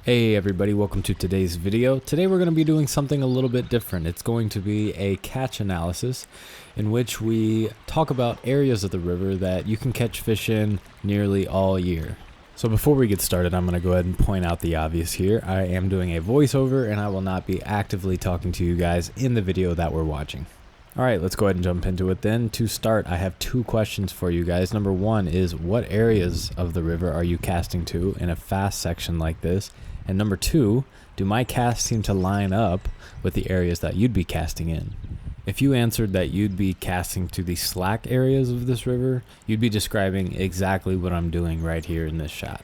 Hey everybody, welcome to today's video. Today we're going to be doing something a little bit different. It's going to be a catch analysis in which we talk about areas of the river that you can catch fish in nearly all year. So before we get started, I'm going to go ahead and point out the obvious here. I am doing a voiceover and I will not be actively talking to you guys in the video that we're watching. Alright, let's go ahead and jump into it then. To start, I have two questions for you guys. Number one is, what areas of the river are you casting to in a fast section like this? And number two, do my casts seem to line up with the areas that you'd be casting in? If you answered that you'd be casting to the slack areas of this river, you'd be describing exactly what I'm doing right here in this shot.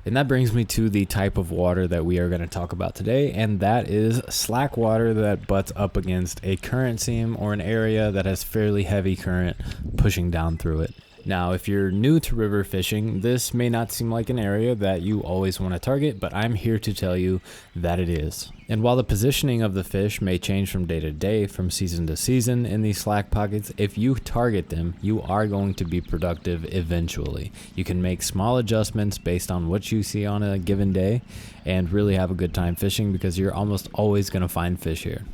And that brings me to the type of water that we are going to talk about today, and that is slack water that butts up against a current seam or an area that has fairly heavy current pushing down through it. Now, if you're new to river fishing, this may not seem like an area that you always want to target, but I'm here to tell you that it is. And while the positioning of the fish may change from day to day, from season to season in these slack pockets, if you target them, you are going to be productive eventually. You can make small adjustments based on what you see on a given day and really have a good time fishing because you're almost always going to find fish here.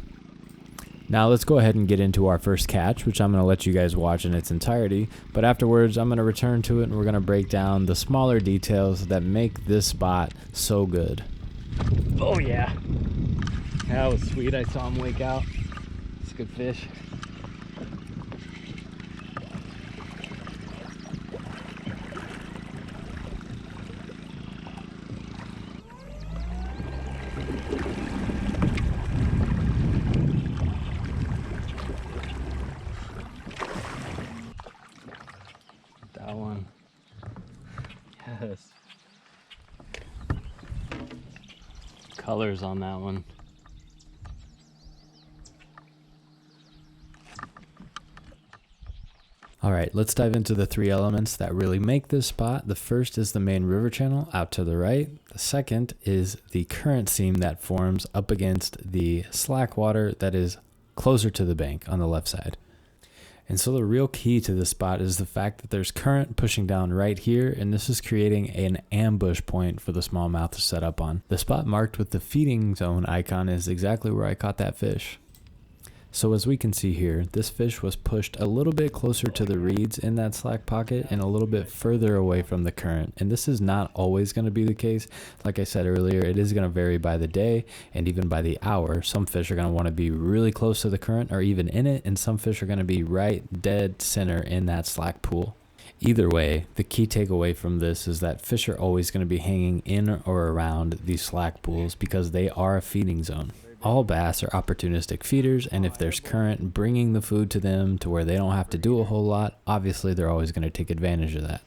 Now let's go ahead and get into our first catch, which I'm going to let you guys watch in its entirety, but afterwards I'm going to return to it and we're going to break down the smaller details that make this spot so good. Oh yeah, that was sweet. I saw him wake out. It's a good fish. That one. Yes. Colors on that one. Alright, let's dive into the three elements that really make this spot. The first is the main river channel out to the right. The second is the current seam that forms up against the slack water that is closer to the bank on the left side. And so the real key to this spot is the fact that there's current pushing down right here, and this is creating an ambush point for the smallmouth to set up on. The spot marked with the feeding zone icon is exactly where I caught that fish. So as we can see here, this fish was pushed a little bit closer to the reeds in that slack pocket and a little bit further away from the current. And this is not always going to be the case. Like I said earlier, it is going to vary by the day and even by the hour. Some fish are going to want to be really close to the current or even in it, and some fish are going to be right dead center in that slack pool. Either way, the key takeaway from this is that fish are always going to be hanging in or around these slack pools because they are a feeding zone. All bass are opportunistic feeders, and if there's current bringing the food to them to where they don't have to do a whole lot, obviously they're always going to take advantage of that.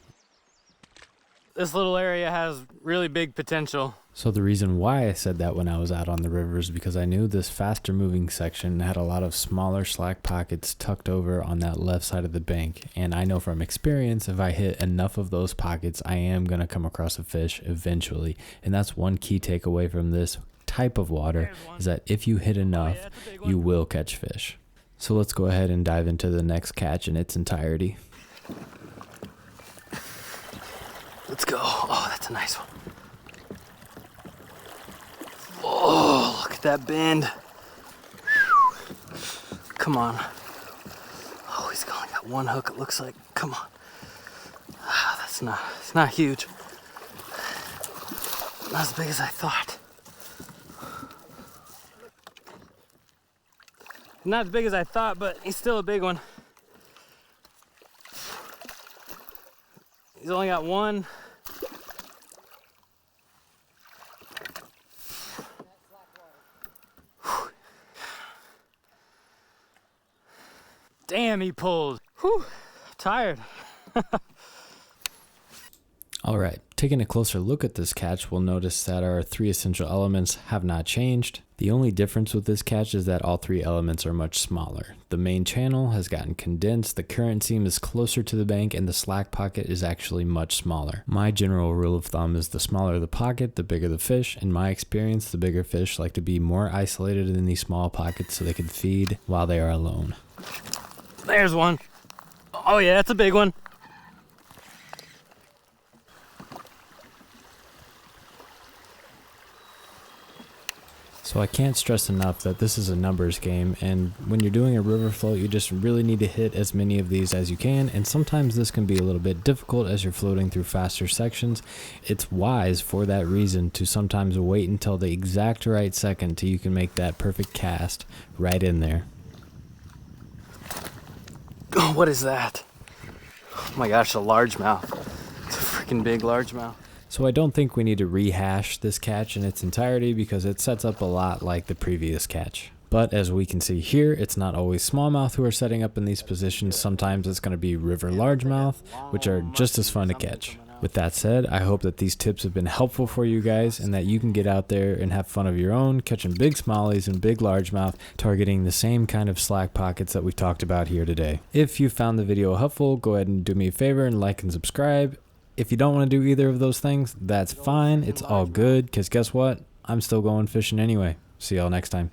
This little area has really big potential. So the reason why I said that when I was out on the river is because I knew this faster moving section had a lot of smaller slack pockets tucked over on that left side of the bank. And I know from experience, if I hit enough of those pockets, I am going to come across a fish eventually. And that's one key takeaway from this type of water, is that if you hit enough, you will catch fish. So let's go ahead and dive into the next catch in its entirety. Let's go. Oh, that's a nice one. Oh, look at that bend. Come on. Oh, he's only got one hook, it looks like. Come on. Ah, it's not huge. Not as big as I thought. Not as big as I thought, but he's still a big one. He's only got one. Damn, he pulled. Whew, tired. All right, taking a closer look at this catch, we'll notice that our three essential elements have not changed. The only difference with this catch is that all three elements are much smaller. The main channel has gotten condensed, the current seam is closer to the bank, and the slack pocket is actually much smaller. My general rule of thumb is the smaller the pocket, the bigger the fish. In my experience, the bigger fish like to be more isolated in these small pockets so they can feed while they are alone. There's one. Oh yeah, that's a big one. So I can't stress enough that this is a numbers game, and when you're doing a river float, you just really need to hit as many of these as you can, and sometimes this can be a little bit difficult as you're floating through faster sections. It's wise for that reason to sometimes wait until the exact right second till you can make that perfect cast right in there. Oh, what is that? Oh my gosh, a largemouth. It's a freaking big largemouth. So I don't think we need to rehash this catch in its entirety because it sets up a lot like the previous catch. But as we can see here, it's not always smallmouth who are setting up in these positions. Sometimes it's going to be river largemouth, which are just as fun to catch. With that said, I hope that these tips have been helpful for you guys and that you can get out there and have fun of your own, catching big smallies and big largemouth, targeting the same kind of slack pockets that we've talked about here today. If you found the video helpful, go ahead and do me a favor and like and subscribe. If you don't want to do either of those things, that's fine. It's all good, because guess what? I'm still going fishing anyway. See y'all next time.